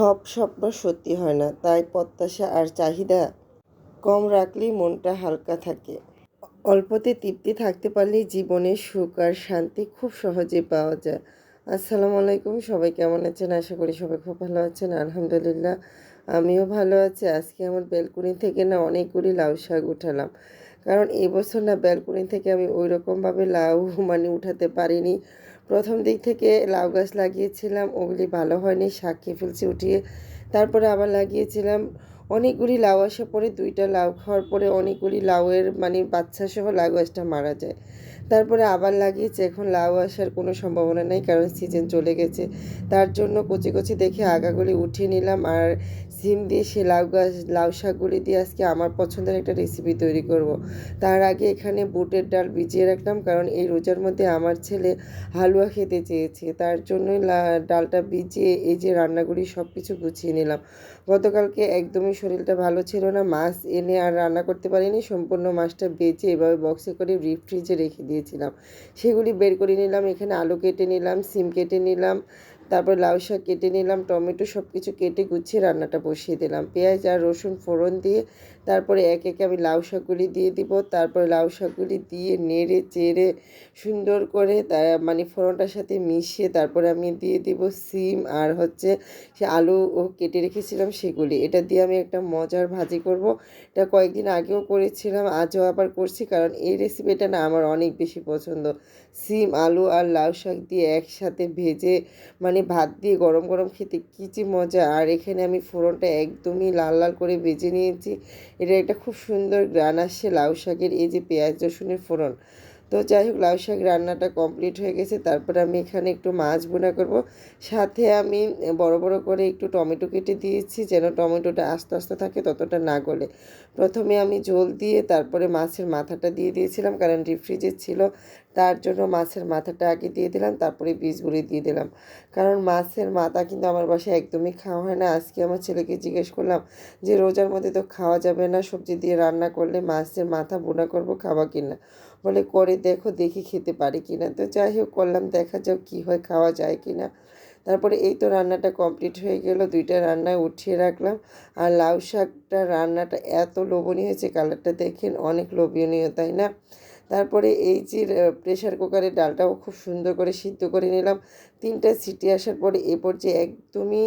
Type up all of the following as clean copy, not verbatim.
সব স্বপ্ন সত্যি হয় না, তাই প্রত্যাশা আর চাহিদা কম রাখলেই মনটা হালকা থাকে। অল্পতে তৃপ্তি থাকতে পারলেই জীবনে সুখ আর শান্তি খুব সহজেই পাওয়া যায়। আসসালামু আলাইকুম, সবাই কেমন আছেন? আশা করি সবাই খুব ভালো আছেন। আলহামদুলিল্লাহ, আমিও ভালো আছি। আজকে আমার ব্যালকনি থেকে না অনেকগুলি লাউ শাক উঠালাম, কারণ এই বছর না ব্যালকনি থেকে আমি ওই রকমভাবে লাউ উঠাতে পারিনি। প্রথম দিক থেকে লাউ গাছ লাগিয়েছিলাম, ওগুলি ভালো হয়নি, শাক খেয়ে ফেলছি উঠিয়ে। তারপরে আবার লাগিয়েছিলাম, অনেকগুলি লাউ আসার পরে 2টা লাউ খাওয়ার পরে অনেকগুলি লাউয়ের বাচ্চা সহ লাউ গাছটা মারা যায়। তারপরে আবার লাগিয়েছে, এখন লাউ আসার কোনো সম্ভাবনা নেই, কারণ সিজন চলে গেছে। তার জন্য কচি কচি দেখে আগাগুলি উঠিয়ে নিলাম, আর সিম দিয়ে সে লাউ শাকগুলি দিয়ে আজকে আমার পছন্দের একটা রেসিপি তৈরি করব। তার আগে এখানে বুটের ডাল ভিজিয়ে রাখলাম, কারণ এই রোজার মধ্যে আমার ছেলে হালুয়া খেতে চেয়েছে। তার জন্যই ডালটা ভিজিয়ে এই যে রান্নাগুলি সব কিছু গুছিয়ে নিলাম। গতকালকে একদমই শরীরটা ভালো ছিল না, মাছ এনে আর রান্না করতে পারিনি। সম্পূর্ণ মাছটা বেচে এভাবে বক্সে করে ডিপ ফ্রিজে রেখে দিয়েছিলাম, সেগুলি বের করে নিলাম। এখানে আলু কেটে নিলাম, সিম কেটে নিলাম, তারপর লাউ শাক কেটে নিলাম, টমেটো সব কিছু কেটে গুছিয়ে রান্নাটা বসিয়ে দিলাম। পেঁয়াজ আর রসুন ফোড়ন দিয়ে তারপরে একে একে আমি লাউ শাকগুলি দিয়ে দিব। তারপরে লাউ শাকগুলি দিয়ে নেড়ে চেড়ে সুন্দর করে ফোড়নটার সাথে মিশিয়ে তারপরে আমি দিয়ে দিব সিম আর সে আলু কেটে রেখেছিলাম সেগুলি। এটা দিয়ে আমি একটা মজার ভাজি করব। এটা কয়েকদিন আগেও করেছিলাম, আজও আবার করছি, কারণ এই রেসিপিটা না আমার অনেক বেশি পছন্দ। সিম আলু আর লাউ শাক দিয়ে একসাথে ভেজে ভাত দিয়ে গরম গরম খেতে কী যে মজা। আর এখানে আমি ফোড়নটা একদমই লাল লাল করে ভেজে নিয়েছি। এটা একটা খুব সুন্দর গ্রান আসছে লাউ শাকের, এই যে পেঁয়াজ রসুনের ফোড়ন। তো যাই হোক, লাউ শাক রান্নাটা কমপ্লিট হয়ে গেছে। তারপরে আমি এখানে একটু মাছ ভুনা করব। সাথে আমি বড় বড় করে একটু টমেটো কেটে দিয়েছি, যেন টমেটোটা আস্তে আস্তে থাকে, ততটা না গলে। প্রথমে আমি ঝোল দিয়ে তারপরে মাছের মাথাটা দিয়ে দিয়েছিলাম, কারণ ডিপ ফ্রিজে ছিল। তার জন্য মাছের মাথাটা আগে দিয়ে দিলাম, তারপরে বীজগুলি দিয়ে দিলাম, কারণ মাছের মাথা কিন্তু আমার বাসায় একদমই খাওয়া হয় না। আজকে আমার ছেলেকে জিজ্ঞেস করলাম যে রোজার মধ্যে তো খাওয়া যাবে না, সবজি দিয়ে রান্না করলে মাছের মাথা ভুনা করব, খাওয়া কিনা? বলে করে দেখো, দেখি খেতে পারি কিনা। তো যাই হোক করলাম, দেখা যাক কী হয়, খাওয়া যায় কিনা। তারপরে এই তো রান্নাটা কমপ্লিট হয়ে গেল, 2টা রান্না উঠিয়ে রাখলাম। আর লাউ শাকটা রান্নাটা এত লোভনীয় হয়েছে, কালারটা দেখেন অনেক লোভনীয়, তাই না? তারপরে এই যে প্রেশার কুকারে ডালটাও খুব সুন্দর করে সিদ্ধ করে নিলাম। 3টা সিটি আসার পরে এ পর্যায়ে একদমই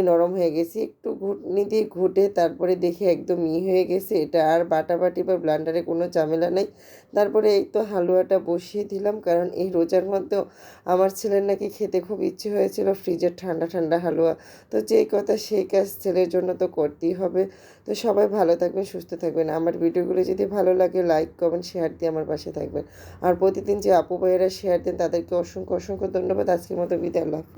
নরম হয়ে গেছে। একটু ঘুটনি দিয়ে ঘুটে তারপরে দেখে একদম হয়ে গেছে। এটা আর বাটাবাটি বা ব্লান্ডারে কোনো ঝামেলা নেই। তারপরে এই তো হালুয়াটা বসিয়ে দিলাম, কারণ এই রোজার মধ্যেও আমার ছেলের নাকি খেতে খুব ইচ্ছে হয়েছিল ফ্রিজের ঠান্ডা ঠান্ডা হালুয়া। তো যেই কথা সেই কাজ, ছেলের জন্য তো করতেই হবে। তো সবাই ভালো থাকবেন, সুস্থ থাকবেন। আমার ভিডিওগুলো যদি ভালো লাগে লাইক কমেন্ট শেয়ার দিয়ে আমার পাশে থাকবেন। আর প্রতিদিন যে আপু ভাইয়েরা শেয়ার দেন তাদেরকে অসংখ্য অসংখ্য ধন্যবাদ। আজকের মতো বিদায়, আল্লাহ হাফেজ।